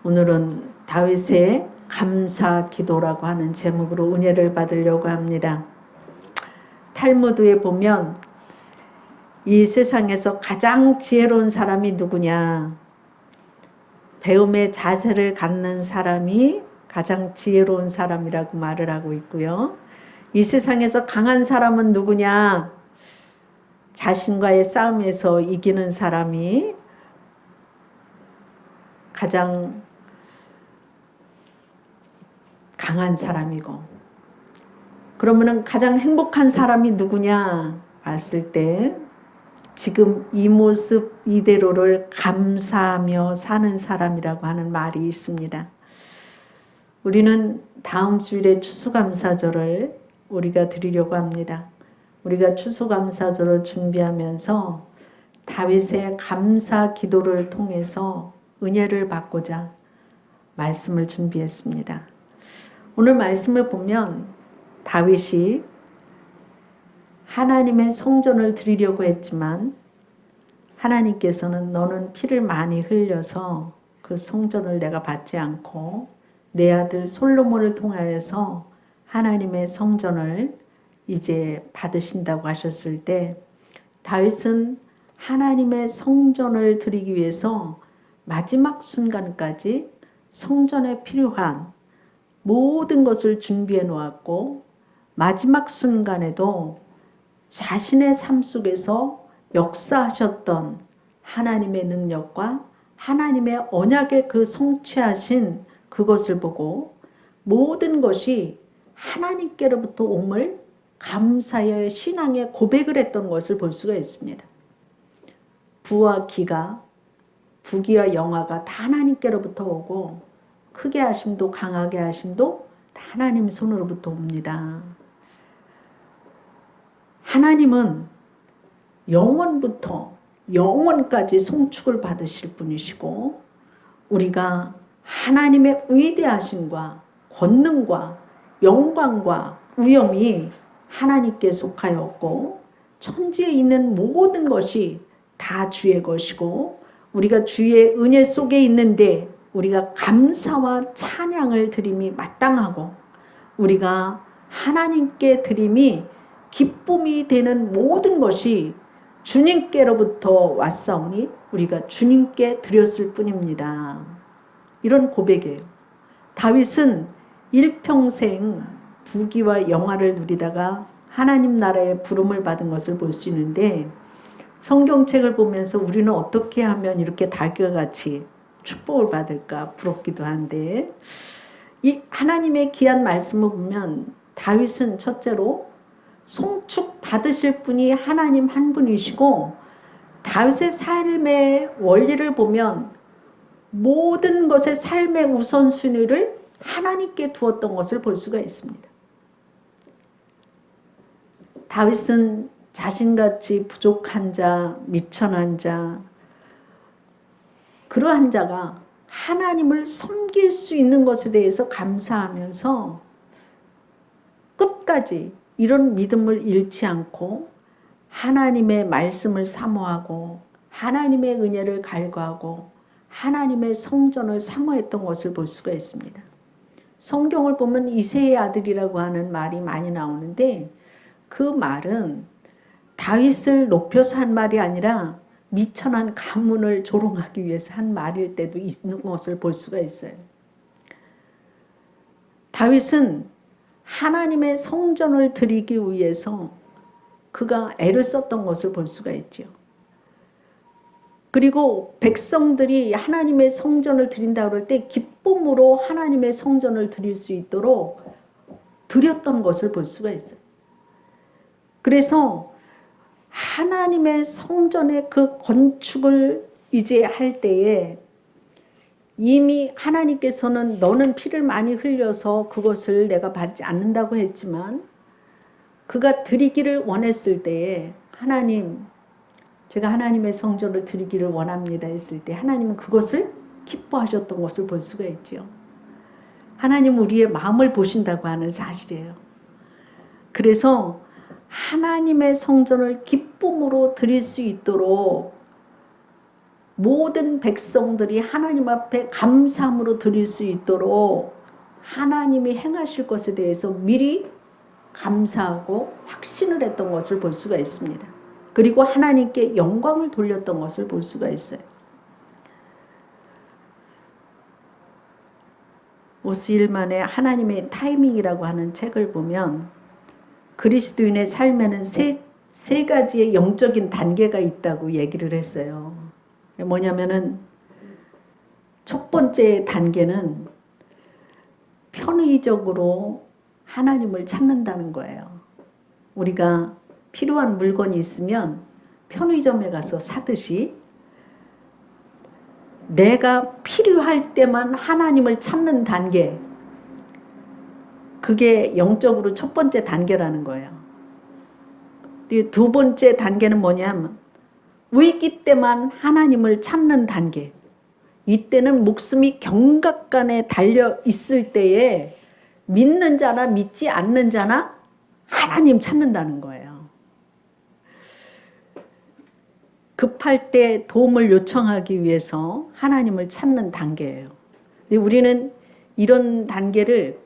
오늘은 다윗의 감사 기도라고 하는 제목으로 은혜를 받으려고 합니다. 탈무드에 보면 이 세상에서 가장 지혜로운 사람이 누구냐? 배움의 자세를 갖는 사람이 가장 지혜로운 사람이라고 말을 하고 있고요. 이 세상에서 강한 사람은 누구냐? 자신과의 싸움에서 이기는 사람이 가장 강한 사람이고, 그러면은 가장 행복한 사람이 누구냐 봤을 때 지금 이 모습 이대로를 감사하며 사는 사람이라고 하는 말이 있습니다. 우리는 다음 주일에 추수감사절을 우리가 드리려고 합니다. 우리가 추수감사절을 준비하면서 다윗의 감사 기도를 통해서 은혜를 받고자 말씀을 준비했습니다. 오늘 말씀을 보면 다윗이 하나님의 성전을 드리려고 했지만 하나님께서는 너는 피를 많이 흘려서 그 성전을 내가 받지 않고 내 아들 솔로몬을 통하여서 하나님의 성전을 이제 받으신다고 하셨을 때 다윗은 하나님의 성전을 드리기 위해서 마지막 순간까지 성전에 필요한 모든 것을 준비해 놓았고 마지막 순간에도 자신의 삶 속에서 역사하셨던 하나님의 능력과 하나님의 언약의 그 성취하신 그것을 보고 모든 것이 하나님께로부터 옴을 감사의 신앙의 고백을 했던 것을 볼 수가 있습니다. 부와 기가, 부귀와 영화가 다 하나님께로부터 오고 크게 하심도 강하게 하심도 다 하나님 손으로부터 옵니다. 하나님은 영원부터 영원까지 송축을 받으실 분이시고 우리가 하나님의 위대하심과 권능과 영광과 위엄이 하나님께 속하였고 천지에 있는 모든 것이 다 주의 것이고 우리가 주의 은혜 속에 있는데 우리가 감사와 찬양을 드림이 마땅하고 우리가 하나님께 드림이 기쁨이 되는 모든 것이 주님께로부터 왔사오니 우리가 주님께 드렸을 뿐입니다. 이런 고백이에요. 다윗은 일평생 부귀와 영화를 누리다가 하나님 나라의 부름을 받은 것을 볼 수 있는데 성경책을 보면서 우리는 어떻게 하면 이렇게 다윗과 같이 축복을 받을까 부럽기도 한데 이 하나님의 귀한 말씀을 보면 다윗은 첫째로 송축 받으실 분이 하나님 한 분이시고 다윗의 삶의 원리를 보면 모든 것의 삶의 우선순위를 하나님께 두었던 것을 볼 수가 있습니다. 다윗은 자신같이 부족한 자, 미천한 자, 그러한 자가 하나님을 섬길 수 있는 것에 대해서 감사하면서 끝까지 이런 믿음을 잃지 않고 하나님의 말씀을 사모하고 하나님의 은혜를 갈구하고 하나님의 성전을 사모했던 것을 볼 수가 있습니다. 성경을 보면 이새의 아들이라고 하는 말이 많이 나오는데 그 말은 다윗을 높여서 한 말이 아니라 미천한 가문을 조롱하기 위해서 한 말일 때도 있는 것을 볼 수가 있어요. 다윗은 하나님의 성전을 드리기 위해서 그가 애를 썼던 것을 볼 수가 있죠. 그리고 백성들이 하나님의 성전을 드린다고 할 때 기쁨으로 하나님의 성전을 드릴 수 있도록 드렸던 것을 볼 수가 있어요. 그래서 하나님의 성전의 그 건축을 이제 할 때에 이미 하나님께서는 너는 피를 많이 흘려서 그것을 내가 받지 않는다고 했지만 그가 드리기를 원했을 때에 하나님, 제가 하나님의 성전을 드리기를 원합니다 했을 때 하나님은 그것을 기뻐하셨던 것을 볼 수가 있죠. 하나님은 우리의 마음을 보신다고 하는 사실이에요. 그래서 하나님의 성전을 기쁨으로 드릴 수 있도록 모든 백성들이 하나님 앞에 감사함으로 드릴 수 있도록 하나님이 행하실 것에 대해서 미리 감사하고 확신을 했던 것을 볼 수가 있습니다. 그리고 하나님께 영광을 돌렸던 것을 볼 수가 있어요. 오스힐만의 하나님의 타이밍이라고 하는 책을 보면 그리스도인의 삶에는 세 가지의 영적인 단계가 있다고 얘기를 했어요. 뭐냐면은 첫 번째 단계는 편의적으로 하나님을 찾는다는 거예요. 우리가 필요한 물건이 있으면 편의점에 가서 사듯이 내가 필요할 때만 하나님을 찾는 단계, 그게 영적으로 첫 번째 단계라는 거예요. 두 번째 단계는 뭐냐면 위기 때만 하나님을 찾는 단계. 이때는 목숨이 경각간에 달려 있을 때에 믿는 자나 믿지 않는 자나 하나님 찾는다는 거예요. 급할 때 도움을 요청하기 위해서 하나님을 찾는 단계예요. 근데 우리는 이런 단계를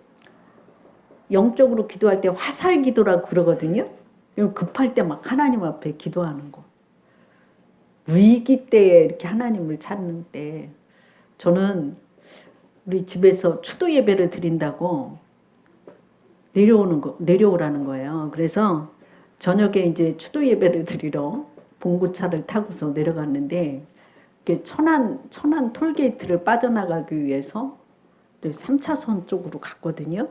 영적으로 기도할 때 화살 기도라고 그러거든요. 급할 때 막 하나님 앞에 기도하는 거. 위기 때에 이렇게 하나님을 찾는 때, 저는 우리 집에서 추도 예배를 드린다고 내려오라는 거예요. 그래서 저녁에 이제 추도 예배를 드리러 봉구차를 타고서 내려갔는데, 천안 톨게이트를 빠져나가기 위해서 3차선 쪽으로 갔거든요.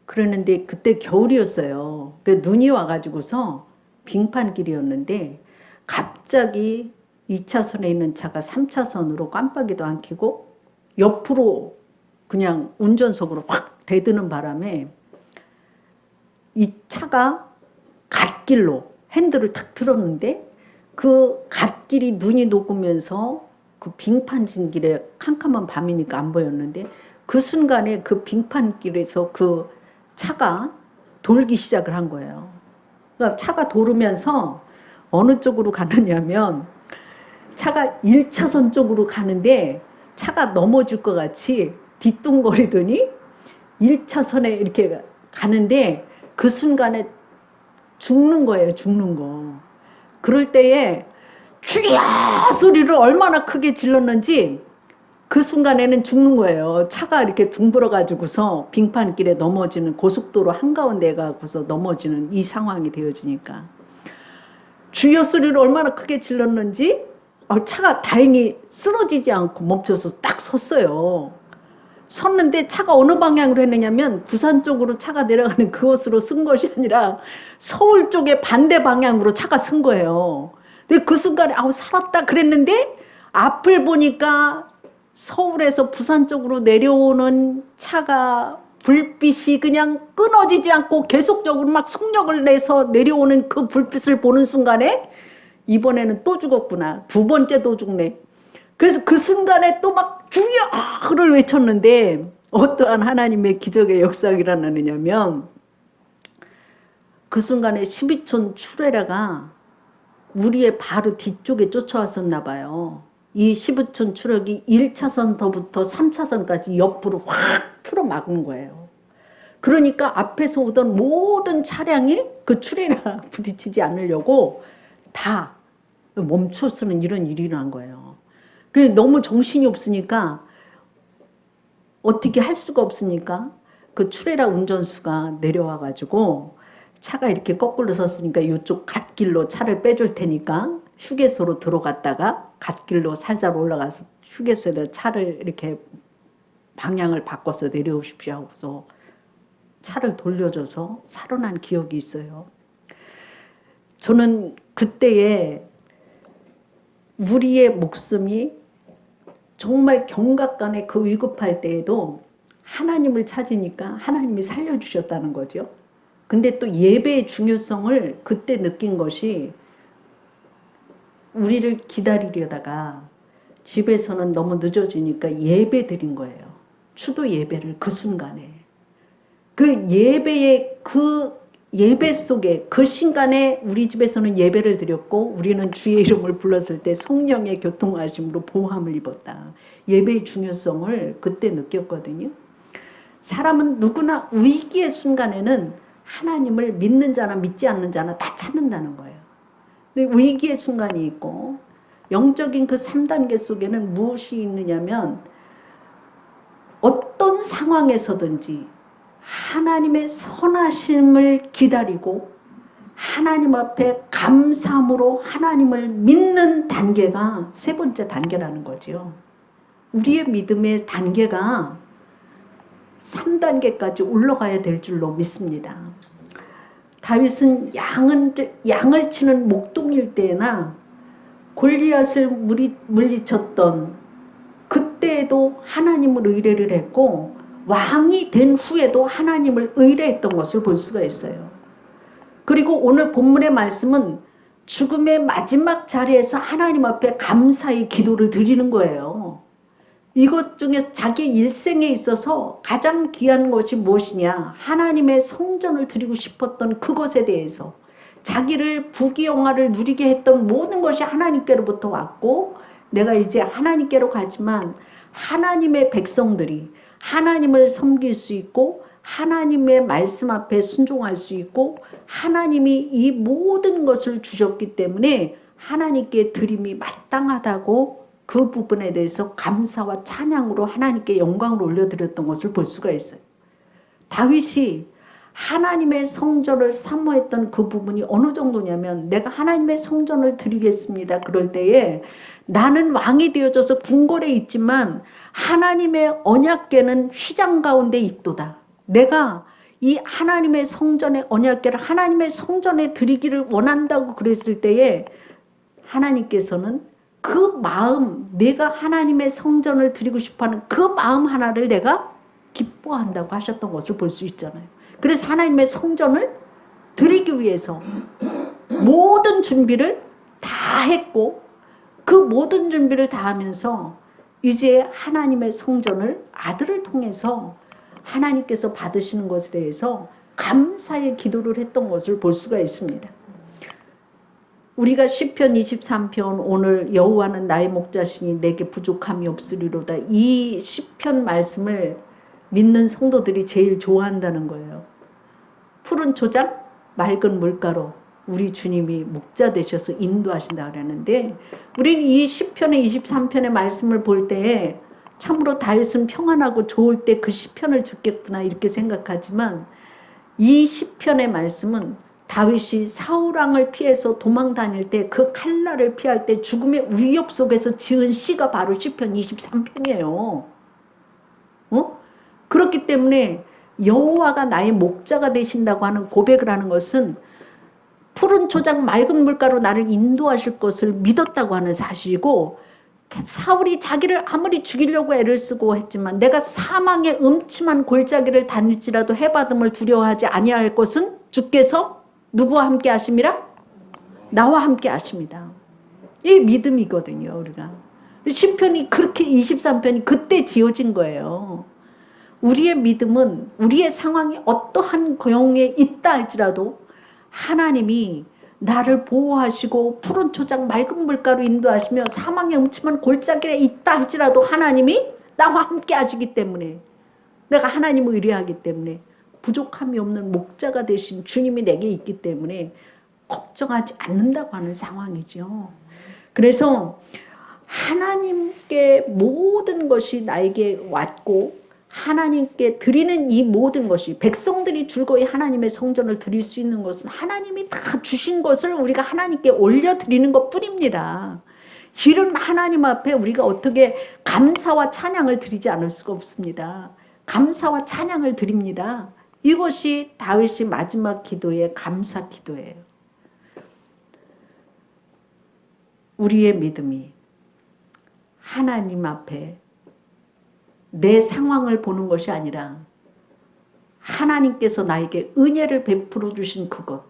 그러는데 그때 겨울이었어요. 눈이 와가지고서 빙판길이었는데 갑자기 2차선에 있는 차가 3차선으로 깜빡이도 안 켜고 옆으로 그냥 운전석으로 확 대드는 바람에 이 차가 갓길로 핸들을 탁 들었는데 그 갓길이 눈이 녹으면서 그 빙판진 길에 캄캄한 밤이니까 안 보였는데 그 순간에 그 빙판길에서 그 차가 돌기 시작을 한 거예요. 그러니까 차가 돌으면서 어느 쪽으로 가느냐면 차가 1차선 쪽으로 가는데 차가 넘어질 것 같이 뒤뚱거리더니 1차선에 이렇게 가는데 그 순간에 죽는 거예요. 죽는 거. 그럴 때에 주야 소리를 얼마나 크게 질렀는지 그 순간에는 죽는 거예요. 차가 이렇게 둥그러 가지고서 빙판길에 넘어지는, 고속도로 한가운데 가고서 넘어지는 이 상황이 되어지니까 주여 소리를 얼마나 크게 질렀는지 차가 다행히 쓰러지지 않고 멈춰서 딱 섰어요. 섰는데 차가 어느 방향으로 했느냐면 부산 쪽으로 차가 내려가는 그곳으로 쓴 것이 아니라 서울 쪽의 반대 방향으로 차가 쓴 거예요. 근데 그 순간에 살았다 그랬는데 앞을 보니까 서울에서 부산 쪽으로 내려오는 차가 불빛이 그냥 끊어지지 않고 계속적으로 막 속력을 내서 내려오는 그 불빛을 보는 순간에 이번에는 또 죽었구나. 두 번째도 죽네. 그래서 그 순간에 또 막 주여를 외쳤는데 어떠한 하나님의 기적의 역사가 일어나느냐면 그 순간에 12촌 추레라가 우리의 바로 뒤쪽에 쫓아왔었나 봐요. 이 12촌 추력이 1차선부터 3차선까지 옆으로 확 틀어막은 거예요. 그러니까 앞에서 오던 모든 차량이 그 추레라 부딪히지 않으려고 다 멈춰서는 이런 일이 일어난 거예요. 너무 정신이 없으니까 어떻게 할 수가 없으니까 그 추레라 운전수가 내려와가지고 차가 이렇게 거꾸로 섰으니까 이쪽 갓길로 차를 빼줄 테니까 휴게소로 들어갔다가 갓길로 살살 올라가서 휴게소에다 차를 이렇게 방향을 바꿔서 내려오십시오 하고서 차를 돌려줘서 살아난 기억이 있어요. 저는 그때에 우리의 목숨이 정말 경각간에 그 위급할 때에도 하나님을 찾으니까 하나님이 살려주셨다는 거죠. 근데 또 예배의 중요성을 그때 느낀 것이 우리를 기다리려다가 집에서는 너무 늦어지니까 예배 드린 거예요. 추도 예배를 그 순간에. 그 예배의 그 예배 속에 그 순간에 우리 집에서는 예배를 드렸고 우리는 주의 이름을 불렀을 때 성령의 교통하심으로 보호함을 입었다. 예배의 중요성을 그때 느꼈거든요. 사람은 누구나 위기의 순간에는 하나님을 믿는 자나 믿지 않는 자나 다 찾는다는 거예요. 근데 위기의 순간이 있고 영적인 그 3단계 속에는 무엇이 있느냐면 어떤 상황에서든지 하나님의 선하심을 기다리고 하나님 앞에 감사함으로 하나님을 믿는 단계가 세 번째 단계라는 거죠. 우리의 믿음의 단계가 3단계까지 올라가야 될 줄로 믿습니다. 다윗은 양을 치는 목동일 때나 골리앗을 물리쳤던 그때에도 하나님을 의뢰를 했고 왕이 된 후에도 하나님을 의뢰했던 것을 볼 수가 있어요. 그리고 오늘 본문의 말씀은 죽음의 마지막 자리에서 하나님 앞에 감사의 기도를 드리는 거예요. 이것 중에 자기 일생에 있어서 가장 귀한 것이 무엇이냐? 하나님의 성전을 드리고 싶었던 그것에 대해서 자기를 부귀영화를 누리게 했던 모든 것이 하나님께로부터 왔고 내가 이제 하나님께로 가지만 하나님의 백성들이 하나님을 섬길 수 있고 하나님의 말씀 앞에 순종할 수 있고 하나님이 이 모든 것을 주셨기 때문에 하나님께 드림이 마땅하다고 그 부분에 대해서 감사와 찬양으로 하나님께 영광을 올려드렸던 것을 볼 수가 있어요. 다윗이 하나님의 성전을 사모했던 그 부분이 어느 정도냐면 내가 하나님의 성전을 드리겠습니다. 그럴 때에 나는 왕이 되어져서 궁궐에 있지만 하나님의 언약궤는 휘장 가운데 있도다. 내가 이 하나님의 성전의 언약궤를 하나님의 성전에 드리기를 원한다고 그랬을 때에 하나님께서는 그 마음, 내가 하나님의 성전을 드리고 싶어하는 그 마음 하나를 내가 기뻐한다고 하셨던 것을 볼 수 있잖아요. 그래서 하나님의 성전을 드리기 위해서 모든 준비를 다 했고 그 모든 준비를 다 하면서 이제 하나님의 성전을 아들을 통해서 하나님께서 받으시는 것에 대해서 감사의 기도를 했던 것을 볼 수가 있습니다. 우리가 시편 23편 오늘 여호와는 나의 목자시니 내게 부족함이 없으리로다. 이 시편 말씀을 믿는 성도들이 제일 좋아한다는 거예요. 푸른 초장, 맑은 물가로 우리 주님이 목자 되셔서 인도하신다 그러는데 우리는 이 시편의 23편의 말씀을 볼 때 참으로 다윗은 평안하고 좋을 때 그 시편을 듣겠구나 이렇게 생각하지만 이 시편의 말씀은 다윗이 사울왕을 피해서 도망 다닐 때 그 칼날을 피할 때 죽음의 위협 속에서 지은 시가 바로 시편 23편이에요. 그렇기 때문에 여호와가 나의 목자가 되신다고 하는 고백을 하는 것은 푸른 초장 맑은 물가로 나를 인도하실 것을 믿었다고 하는 사실이고 사울이 자기를 아무리 죽이려고 애를 쓰고 했지만 내가 사망의 음침한 골짜기를 다닐지라도 해받음을 두려워하지 아니할 것은 주께서 누구와 함께 하심이라? 나와 함께 하십니다. 이 믿음이거든요. 우리가 시편이 그렇게 23편이 그때 지어진 거예요. 우리의 믿음은 우리의 상황이 어떠한 경우에 있다 할지라도 하나님이 나를 보호하시고 푸른 초장 맑은 물가로 인도하시며 사망의 음침한 골짜기에 있다 할지라도 하나님이 나와 함께 하시기 때문에 내가 하나님을 의뢰하기 때문에 부족함이 없는 목자가 되신 주님이 내게 있기 때문에 걱정하지 않는다고 하는 상황이죠. 그래서 하나님께 모든 것이 나에게 왔고 하나님께 드리는 이 모든 것이 백성들이 즐거이 하나님의 성전을 드릴 수 있는 것은 하나님이 다 주신 것을 우리가 하나님께 올려드리는 것뿐입니다. 이런 하나님 앞에 우리가 어떻게 감사와 찬양을 드리지 않을 수가 없습니다. 감사와 찬양을 드립니다. 이것이 다윗의 마지막 기도의 감사 기도예요. 우리의 믿음이 하나님 앞에 내 상황을 보는 것이 아니라 하나님께서 나에게 은혜를 베풀어 주신 그것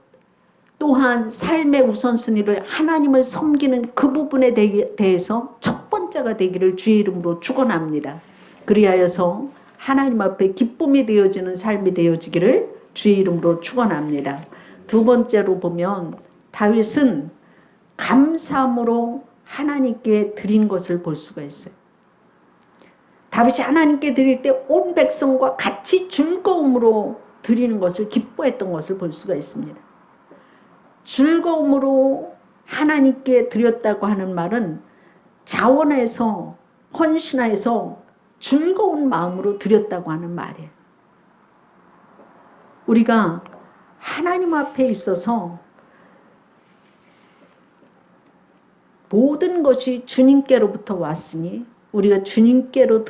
또한 삶의 우선순위를 하나님을 섬기는 그 부분에 대해서 첫 번째가 되기를 주의 이름으로 축원합니다. 그리하여서 하나님 앞에 기쁨이 되어지는 삶이 되어지기를 주의 이름으로 축원합니다. 두 번째로 보면 다윗은 감사함으로 하나님께 드린 것을 볼 수가 있어요. 다윗이 하나님께 드릴 때 온 백성과 같이 즐거움으로 드리는 것을 기뻐했던 것을 볼 수가 있습니다. 즐거움으로 하나님께 드렸다고 하는 말은 자원해서 헌신해서 즐거운 마음으로 드렸다고 하는 말이에요. 우리가 하나님 앞에 있어서 모든 것이 주님께로부터 왔으니 우리가 주님께로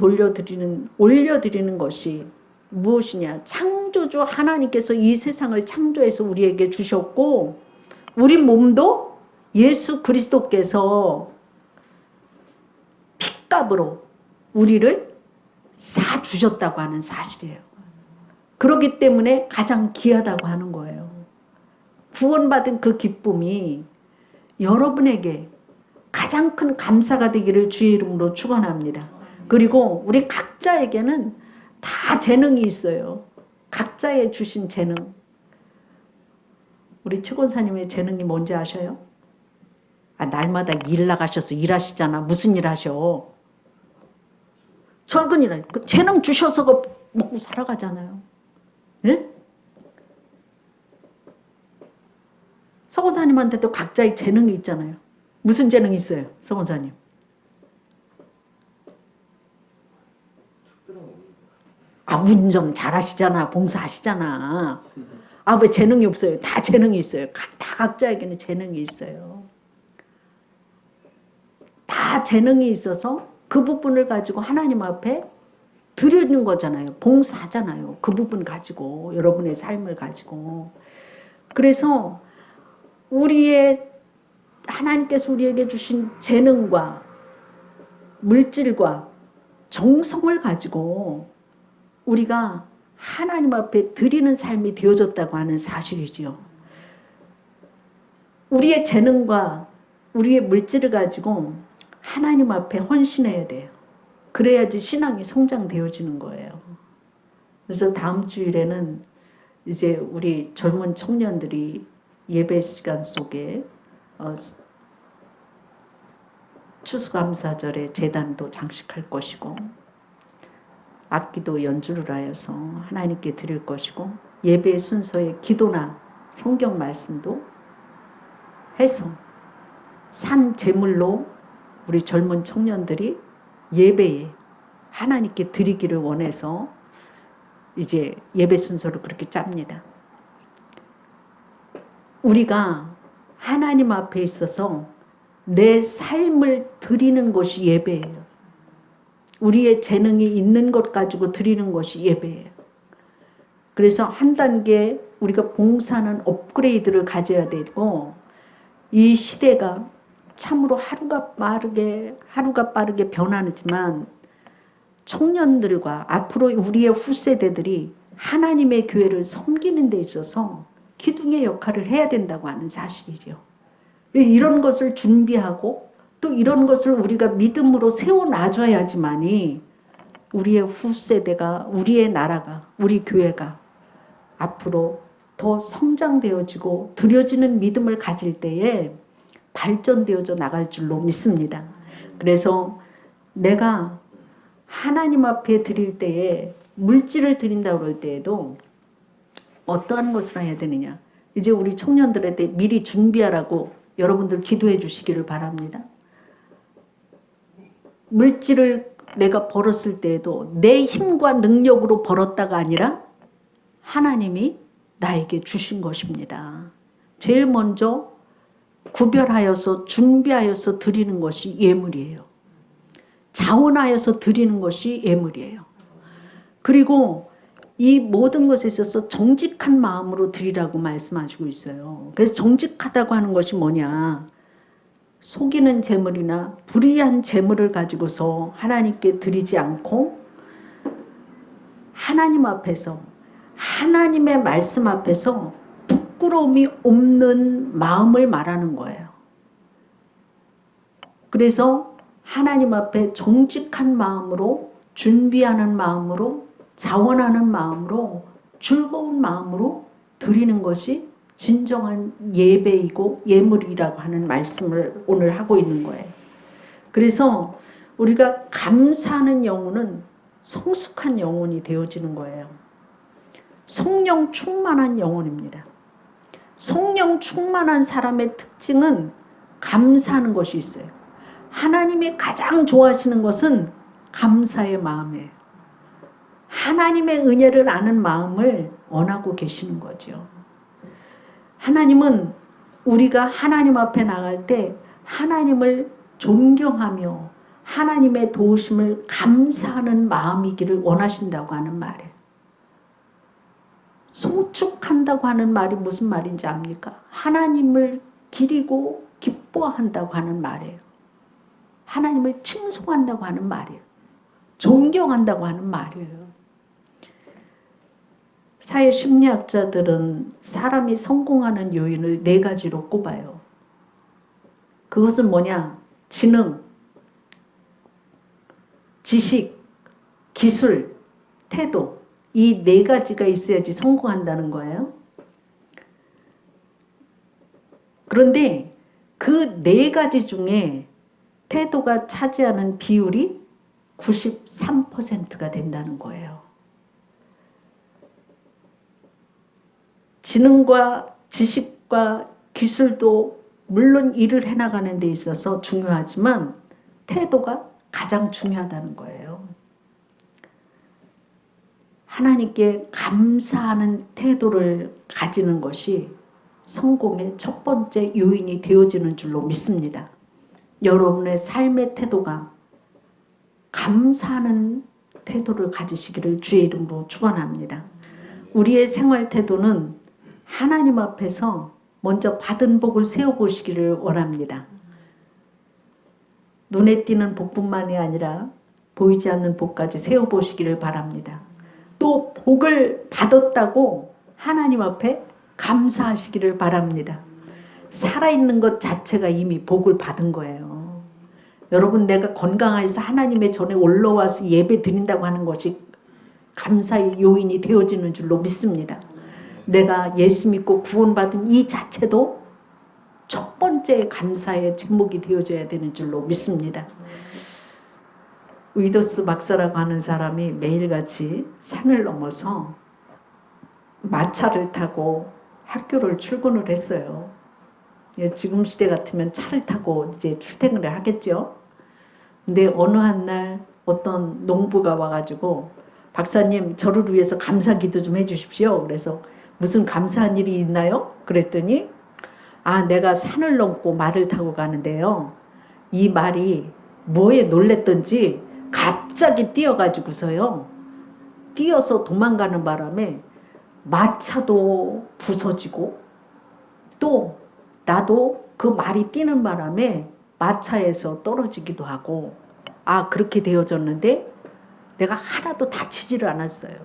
올려드리는 것이 무엇이냐? 창조주 하나님께서 이 세상을 창조해서 우리에게 주셨고 우리 몸도 예수 그리스도께서 핏값으로 우리를 사주셨다고 하는 사실이에요. 그렇기 때문에 가장 귀하다고 하는 거예요. 구원받은 그 기쁨이 여러분에게 가장 큰 감사가 되기를 주의 이름으로 축원합니다. 그리고 우리 각자에게는 다 재능이 있어요. 각자의 주신 재능. 우리 최권사님의 재능이 뭔지 아셔요? 날마다 일 나가셔서 일하시잖아. 무슨 일 하셔? 철근이라. 그 재능 주셔서 먹고 살아가잖아요. 네? 서권사님한테도 각자의 재능이 있잖아요. 무슨 재능이 있어요, 서권사님? 운전 잘하시잖아. 봉사하시잖아. 왜 재능이 없어요? 다 재능이 있어요. 다 각자에게는 재능이 있어요. 다 재능이 있어서 그 부분을 가지고 하나님 앞에 드리는 거잖아요. 봉사하잖아요. 그 부분 가지고, 여러분의 삶을 가지고. 그래서 하나님께서 우리에게 주신 재능과 물질과 정성을 가지고 우리가 하나님 앞에 드리는 삶이 되어졌다고 하는 사실이지요. 우리의 재능과 우리의 물질을 가지고 하나님 앞에 헌신해야 돼요. 그래야지 신앙이 성장되어지는 거예요. 그래서 다음 주일에는 이제 우리 젊은 청년들이 예배 시간 속에 추수감사절에 제단도 장식할 것이고 악기도 연주를 하여서 하나님께 드릴 것이고 예배 순서에 기도나 성경 말씀도 해서 산 제물로 우리 젊은 청년들이 예배에 하나님께 드리기를 원해서 이제 예배 순서를 그렇게 짭니다. 우리가 하나님 앞에 있어서 내 삶을 드리는 것이 예배예요. 우리의 재능이 있는 것 가지고 드리는 것이 예배예요. 그래서 한 단계 우리가 봉사는 업그레이드를 가져야 되고 이 시대가 참으로 하루가 빠르게 변하지만 청년들과 앞으로 우리의 후세대들이 하나님의 교회를 섬기는 데 있어서 기둥의 역할을 해야 된다고 하는 사실이죠. 이런 것을 준비하고 또 이런 것을 우리가 믿음으로 세워놔줘야지만이 우리의 후세대가, 우리의 나라가, 우리 교회가 앞으로 더 성장되어지고 드려지는 믿음을 가질 때에 발전되어져 나갈 줄로 믿습니다. 그래서 내가 하나님 앞에 드릴 때에 물질을 드린다고 그럴 때에도 어떠한 것을 해야 되느냐. 이제 우리 청년들한테 미리 준비하라고 여러분들 기도해 주시기를 바랍니다. 물질을 내가 벌었을 때에도 내 힘과 능력으로 벌었다가 아니라 하나님이 나에게 주신 것입니다. 제일 먼저 구별하여서 준비하여서 드리는 것이 예물이에요. 자원하여서 드리는 것이 예물이에요. 그리고 이 모든 것에 있어서 정직한 마음으로 드리라고 말씀하시고 있어요. 그래서 정직하다고 하는 것이 뭐냐? 속이는 재물이나 불의한 재물을 가지고서 하나님께 드리지 않고 하나님 앞에서, 하나님의 말씀 앞에서 부끄러움이 없는 마음을 말하는 거예요. 그래서 하나님 앞에 정직한 마음으로, 준비하는 마음으로, 자원하는 마음으로, 즐거운 마음으로 드리는 것이 진정한 예배이고 예물이라고 하는 말씀을 오늘 하고 있는 거예요. 그래서 우리가 감사하는 영혼은 성숙한 영혼이 되어지는 거예요. 성령 충만한 영혼입니다. 성령 충만한 사람의 특징은 감사하는 것이 있어요. 하나님이 가장 좋아하시는 것은 감사의 마음이에요. 하나님의 은혜를 아는 마음을 원하고 계시는 거죠. 하나님은 우리가 하나님 앞에 나갈 때 하나님을 존경하며 하나님의 도우심을 감사하는 마음이기를 원하신다고 하는 말이에요. 송축한다고 하는 말이 무슨 말인지 압니까? 하나님을 기리고 기뻐한다고 하는 말이에요. 하나님을 칭송한다고 하는 말이에요. 존경한다고 하는 말이에요. 사회 심리학자들은 사람이 성공하는 요인을 4가지로 꼽아요. 그것은 뭐냐? 지능, 지식, 기술, 태도. 이 4가지가 있어야지 성공한다는 거예요. 그런데 그 4가지 중에 태도가 차지하는 비율이 93%가 된다는 거예요. 지능과 지식과 기술도 물론 일을 해나가는 데 있어서 중요하지만 태도가 가장 중요하다는 거예요. 하나님께 감사하는 태도를 가지는 것이 성공의 첫 번째 요인이 되어지는 줄로 믿습니다. 여러분의 삶의 태도가 감사하는 태도를 가지시기를 주의 이름으로 축원합니다. 우리의 생활 태도는 하나님 앞에서 먼저 받은 복을 세워보시기를 원합니다. 눈에 띄는 복뿐만이 아니라 보이지 않는 복까지 세워보시기를 바랍니다. 또 복을 받았다고 하나님 앞에 감사하시기를 바랍니다. 살아있는 것 자체가 이미 복을 받은 거예요. 여러분, 내가 건강해서 하나님의 전에 올라와서 예배 드린다고 하는 것이 감사의 요인이 되어지는 줄로 믿습니다. 내가 예수 믿고 구원받은 이 자체도 첫 번째 감사의 제목이 되어져야 되는 줄로 믿습니다. 위더스 박사라고 하는 사람이 매일같이 산을 넘어서 마차를 타고 학교를 출근을 했어요. 지금 시대 같으면 차를 타고 이제 출퇴근을 하겠죠. 근데 어느 한 날 어떤 농부가 와가지고 박사님, 저를 위해서 감사 기도 좀 해주십시오. 그래서 무슨 감사한 일이 있나요? 그랬더니 내가 산을 넘고 말을 타고 가는데요. 이 말이 뭐에 놀랬던지 갑자기 뛰어가지고서요. 뛰어서 도망가는 바람에 마차도 부서지고 또 나도 그 말이 뛰는 바람에 마차에서 떨어지기도 하고 그렇게 되어졌는데 내가 하나도 다치지를 않았어요.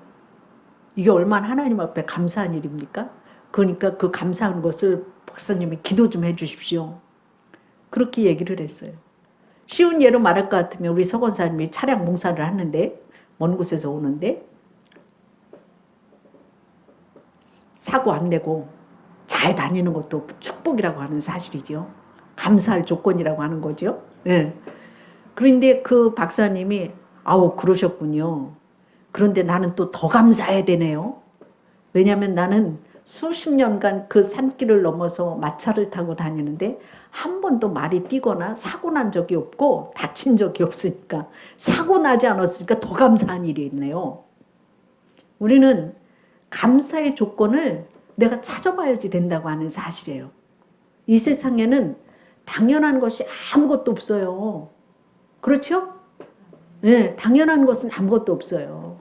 이게 얼마나 하나님 앞에 감사한 일입니까? 그러니까 그 감사한 것을 박사님이 기도 좀 해주십시오. 그렇게 얘기를 했어요. 쉬운 예로 말할 것 같으면 우리 서 권사님이 차량 봉사를 하는데 먼 곳에서 오는데 사고 안 내고 잘 다니는 것도 축복이라고 하는 사실이죠. 감사할 조건이라고 하는 거죠. 네. 그런데 그 박사님이 그러셨군요. 그런데 나는 또 더 감사해야 되네요. 왜냐하면 나는 수십 년간 그 산길을 넘어서 마차를 타고 다니는데 한 번도 말이 뛰거나 사고 난 적이 없고 다친 적이 없으니까, 사고 나지 않았으니까 더 감사한 일이 있네요. 우리는 감사의 조건을 내가 찾아봐야지 된다고 하는 사실이에요. 이 세상에는 당연한 것이 아무것도 없어요. 그렇죠? 네, 당연한 것은 아무것도 없어요.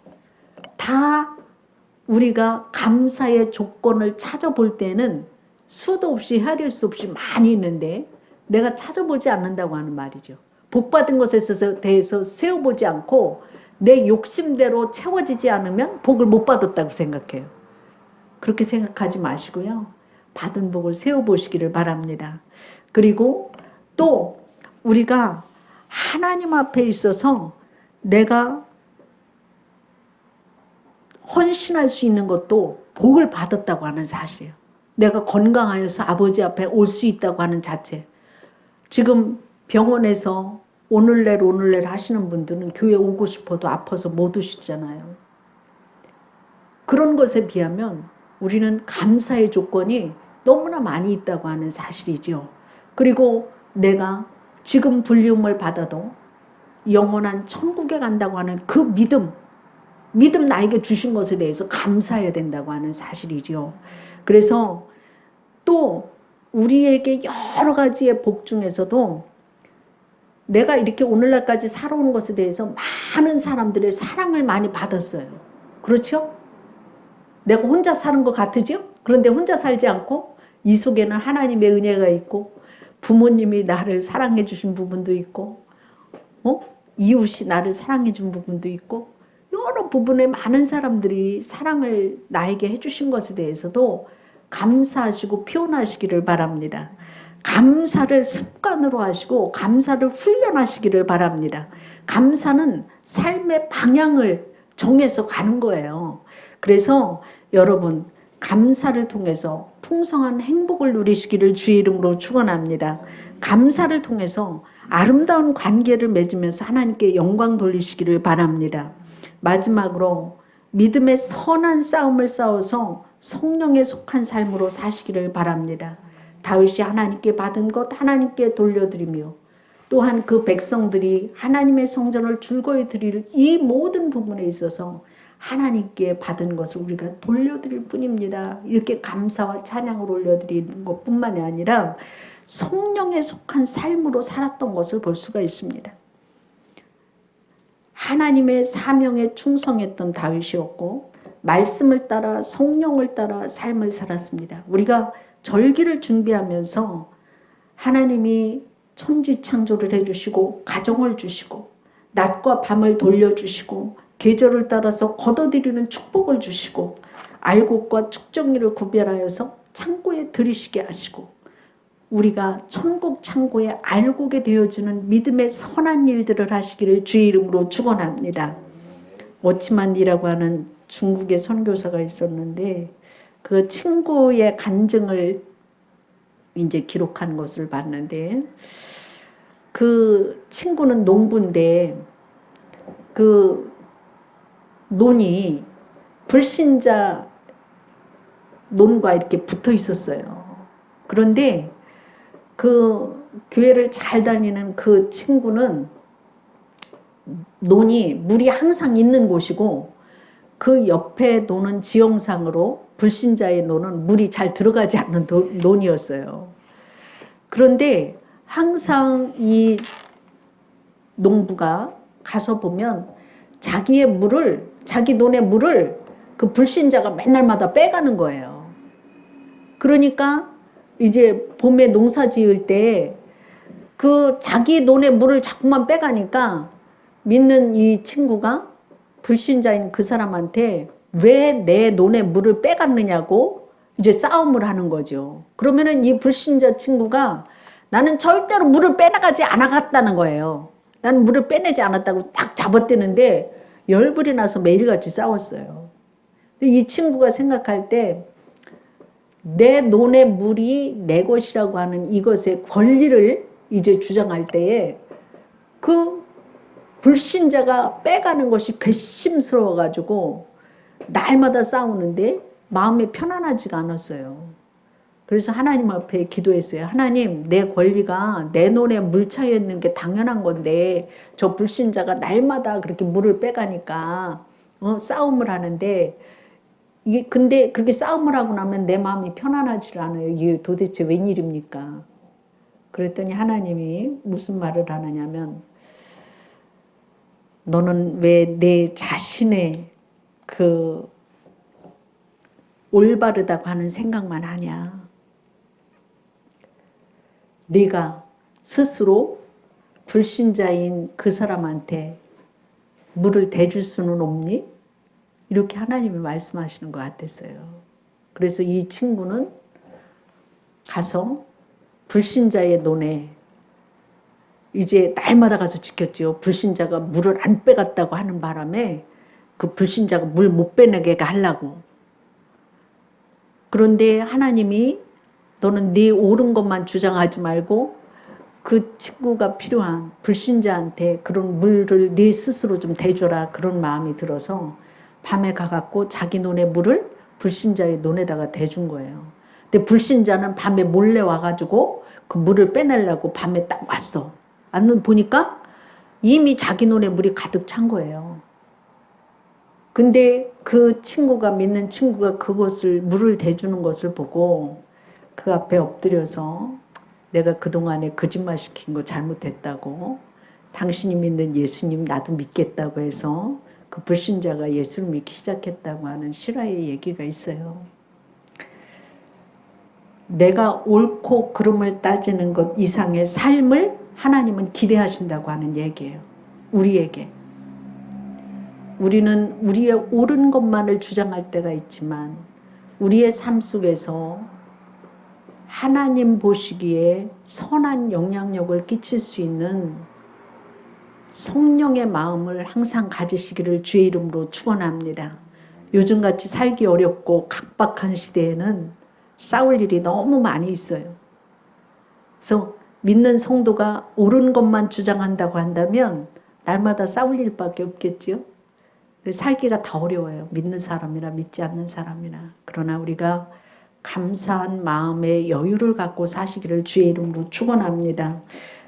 다 우리가 감사의 조건을 찾아볼 때는 수도 없이 헤아릴 수 없이 많이 있는데 내가 찾아보지 않는다고 하는 말이죠. 복받은 것에 대해서 세워보지 않고 내 욕심대로 채워지지 않으면 복을 못 받았다고 생각해요. 그렇게 생각하지 마시고요. 받은 복을 세워보시기를 바랍니다. 그리고 또 우리가 하나님 앞에 있어서 내가 헌신할 수 있는 것도 복을 받았다고 하는 사실이에요. 내가 건강하여서 아버지 앞에 올 수 있다고 하는 자체. 지금 병원에서 오늘날 하시는 분들은 교회 오고 싶어도 아파서 못 오시잖아요. 그런 것에 비하면 우리는 감사의 조건이 너무나 많이 있다고 하는 사실이죠. 그리고 내가 지금 불리움을 받아도 영원한 천국에 간다고 하는 그 믿음 나에게 주신 것에 대해서 감사해야 된다고 하는 사실이죠. 그래서 또 우리에게 여러 가지의 복 중에서도 내가 이렇게 오늘날까지 살아온 것에 대해서 많은 사람들의 사랑을 많이 받았어요. 그렇죠? 내가 혼자 사는 것 같으죠? 그런데 혼자 살지 않고 이 속에는 하나님의 은혜가 있고 부모님이 나를 사랑해 주신 부분도 있고 이웃이 나를 사랑해 준 부분도 있고 여러 부분에 많은 사람들이 사랑을 나에게 해주신 것에 대해서도 감사하시고 표현하시기를 바랍니다. 감사를 습관으로 하시고 감사를 훈련하시기를 바랍니다. 감사는 삶의 방향을 정해서 가는 거예요. 그래서 여러분 감사를 통해서 풍성한 행복을 누리시기를 주의 이름으로 축원합니다. 감사를 통해서 아름다운 관계를 맺으면서 하나님께 영광 돌리시기를 바랍니다. 마지막으로 믿음의 선한 싸움을 싸워서 성령에 속한 삶으로 사시기를 바랍니다. 다윗이 하나님께 받은 것 하나님께 돌려드리며 또한 그 백성들이 하나님의 성전을 즐거이 드릴 이 모든 부분에 있어서 하나님께 받은 것을 우리가 돌려드릴 뿐입니다. 이렇게 감사와 찬양을 올려드리는 것뿐만이 아니라 성령에 속한 삶으로 살았던 것을 볼 수가 있습니다. 하나님의 사명에 충성했던 다윗이었고 말씀을 따라 성령을 따라 삶을 살았습니다. 우리가 절기를 준비하면서 하나님이 천지 창조를 해주시고 가정을 주시고 낮과 밤을 돌려주시고 계절을 따라서 거둬들이는 축복을 주시고 알곡과 축정리를 구별하여서 창고에 들이시게 하시고 우리가 천국 창고에 알곡에 되어지는 믿음의 선한 일들을 하시기를 주의 이름으로 축원합니다. 워치만이라고 하는 중국의 선교사가 있었는데 그 친구의 간증을 이제 기록한 것을 봤는데 그 친구는 농부인데 그 논이 불신자 논과 이렇게 붙어 있었어요. 그런데 그 교회를 잘 다니는 그 친구는 논이 물이 항상 있는 곳이고 그 옆에 노는 지형상으로 불신자의 논은 물이 잘 들어가지 않는 논이었어요. 그런데 항상 이 농부가 가서 보면 자기 논의 물을 그 불신자가 맨날마다 빼가는 거예요. 그러니까 이제 봄에 농사 지을 때 그 자기 논의 물을 자꾸만 빼가니까 믿는 이 친구가 불신자인 그 사람한테 왜 내 논의 물을 빼갔느냐고 이제 싸움을 하는 거죠. 그러면은 이 불신자 친구가 나는 절대로 물을 빼나가지 않았다는 거예요. 나는 물을 빼내지 않았다고 딱 잡아떼는데 열불이 나서 매일같이 싸웠어요. 근데 이 친구가 생각할 때 내 논의 물이 내 것이라고 하는 이것의 권리를 이제 주장할 때에 그 불신자가 빼가는 것이 괘씸스러워가지고 날마다 싸우는데 마음이 편안하지가 않았어요. 그래서 하나님 앞에 기도했어요. 하나님, 내 권리가 내 논에 물 차여 있는 게 당연한 건데 저 불신자가 날마다 그렇게 물을 빼가니까 싸움을 하는데 이게 근데 그렇게 싸움을 하고 나면 내 마음이 편안하지 않아요. 이게 도대체 웬일입니까? 그랬더니 하나님이 무슨 말을 하느냐면 너는 왜 내 자신의 그 올바르다고 하는 생각만 하냐? 네가 스스로 불신자인 그 사람한테 물을 대줄 수는 없니? 이렇게 하나님이 말씀하시는 것 같았어요. 그래서 이 친구는 가서 불신자의 논에 이제 날마다 가서 지켰죠. 불신자가 물을 안 빼갔다고 하는 바람에 그 불신자가 물 못 빼내게 하려고. 그런데 하나님이 너는 네 옳은 것만 주장하지 말고 그 친구가 필요한 불신자한테 그런 물을 네 스스로 좀 대줘라, 그런 마음이 들어서 밤에 가갖고 자기 논의 물을 불신자의 논에다가 대준 거예요. 근데 불신자는 밤에 몰래 와가지고 그 물을 빼내려고 밤에 딱 왔어. 왔는 보니까 이미 자기 논에 물이 가득 찬 거예요. 근데 그 친구가, 믿는 친구가 그것을, 물을 대주는 것을 보고 그 앞에 엎드려서 내가 그동안에 거짓말 시킨 거 잘못했다고, 당신이 믿는 예수님 나도 믿겠다고 해서 그 불신자가 예수를 믿기 시작했다고 하는 실화의 얘기가 있어요. 내가 옳고 그름을 따지는 것 이상의 삶을 하나님은 기대하신다고 하는 얘기예요. 우리에게. 우리는 우리의 옳은 것만을 주장할 때가 있지만 우리의 삶 속에서 하나님 보시기에 선한 영향력을 끼칠 수 있는 성령의 마음을 항상 가지시기를 주의 이름으로 축원합니다. 요즘같이 살기 어렵고 각박한 시대에는 싸울 일이 너무 많이 있어요. 그래서 믿는 성도가 옳은 것만 주장한다고 한다면 날마다 싸울 일밖에 없겠지요. 살기가 더 어려워요. 믿는 사람이나 믿지 않는 사람이나. 그러나 우리가 감사한 마음의 여유를 갖고 사시기를 주의 이름으로 축원합니다.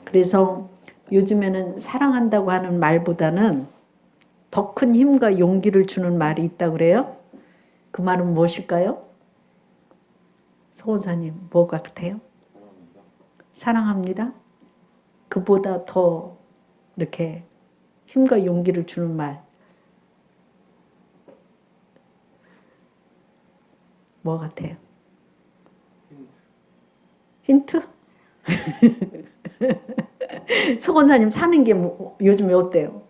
그래서 요즘에는 사랑한다고 하는 말보다는 더 큰 힘과 용기를 주는 말이 있다고 그래요. 그 말은 무엇일까요? 소원사님, 뭐 같아요? 사랑합니다. 그보다 더 이렇게 힘과 용기를 주는 말. 뭐 같아요? 힌트? 소건사님 사는 게 뭐, 요즘에 어때요?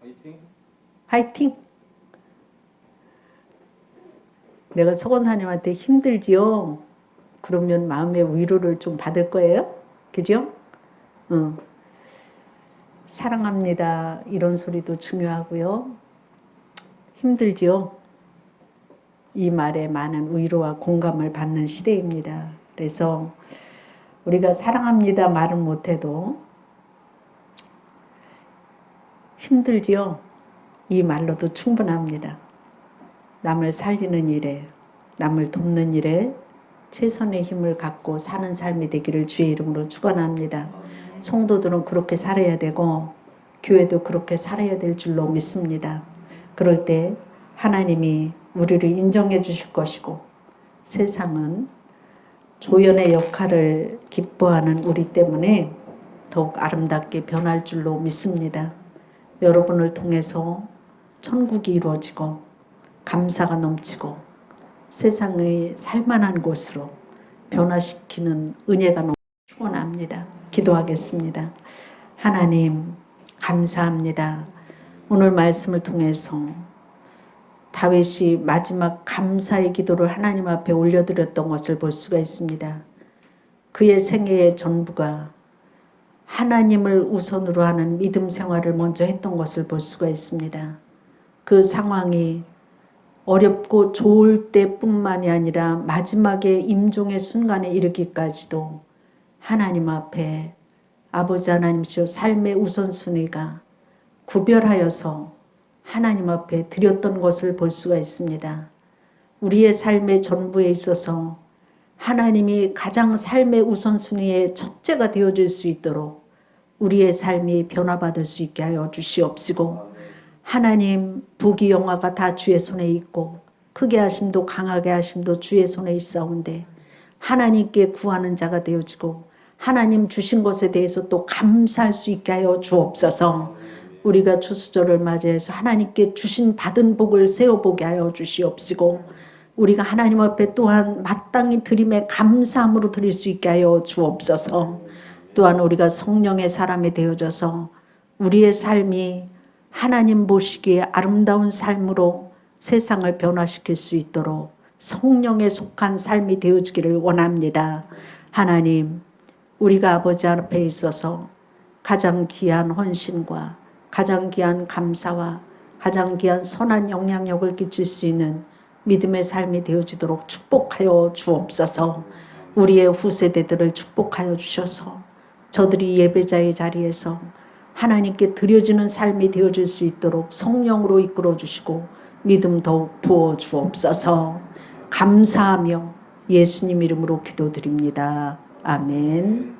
화이팅? 화이팅? 내가 소건사님한테 힘들지요? 그러면 마음의 위로를 좀 받을 거예요? 그죠? 사랑합니다. 이런 소리도 중요하고요. 힘들지요? 이 말에 많은 위로와 공감을 받는 시대입니다. 그래서 우리가 사랑합니다 말은 못해도 힘들지요? 이 말로도 충분합니다. 남을 살리는 일에, 남을 돕는 일에 최선의 힘을 갖고 사는 삶이 되기를 주의 이름으로 축원합니다. 성도들은 그렇게 살아야 되고 교회도 그렇게 살아야 될 줄로 믿습니다. 그럴 때 하나님이 우리를 인정해 주실 것이고 세상은 조연의 역할을 기뻐하는 우리 때문에 더욱 아름답게 변할 줄로 믿습니다. 여러분을 통해서 천국이 이루어지고 감사가 넘치고 세상의 살만한 곳으로 변화시키는 은혜가 너무 축원합니다. 기도하겠습니다. 하나님 감사합니다. 오늘 말씀을 통해서 다윗이 마지막 감사의 기도를 하나님 앞에 올려드렸던 것을 볼 수가 있습니다. 그의 생애의 전부가 하나님을 우선으로 하는 믿음 생활을 먼저 했던 것을 볼 수가 있습니다. 그 상황이 어렵고 좋을 때뿐만이 아니라 마지막에 임종의 순간에 이르기까지도 하나님 앞에 아버지 하나님이시여 삶의 우선순위가 구별하여서 하나님 앞에 드렸던 것을 볼 수가 있습니다. 우리의 삶의 전부에 있어서 하나님이 가장 삶의 우선순위의 첫째가 되어줄 수 있도록 우리의 삶이 변화받을 수 있게 하여 주시옵시고 하나님 부귀영화가 다 주의 손에 있고 크게 하심도 강하게 하심도 주의 손에 있사온데 하나님께 구하는 자가 되어지고 하나님 주신 것에 대해서 또 감사할 수 있게 하여 주옵소서. 우리가 추수절을 맞이해서 하나님께 주신 받은 복을 세어보게 하여 주시옵시고 우리가 하나님 앞에 또한 마땅히 드림에 감사함으로 드릴 수 있게 하여 주옵소서. 또한 우리가 성령의 사람이 되어져서 우리의 삶이 하나님 보시기에 아름다운 삶으로 세상을 변화시킬 수 있도록 성령에 속한 삶이 되어지기를 원합니다. 하나님, 우리가 아버지 앞에 있어서 가장 귀한 헌신과 가장 귀한 감사와 가장 귀한 선한 영향력을 끼칠 수 있는 믿음의 삶이 되어지도록 축복하여 주옵소서. 우리의 후세대들을 축복하여 주셔서 저들이 예배자의 자리에서 하나님께 드려지는 삶이 되어질 수 있도록 성령으로 이끌어 주시고 믿음 더욱 부어 주옵소서. 감사하며 예수님 이름으로 기도드립니다. 아멘.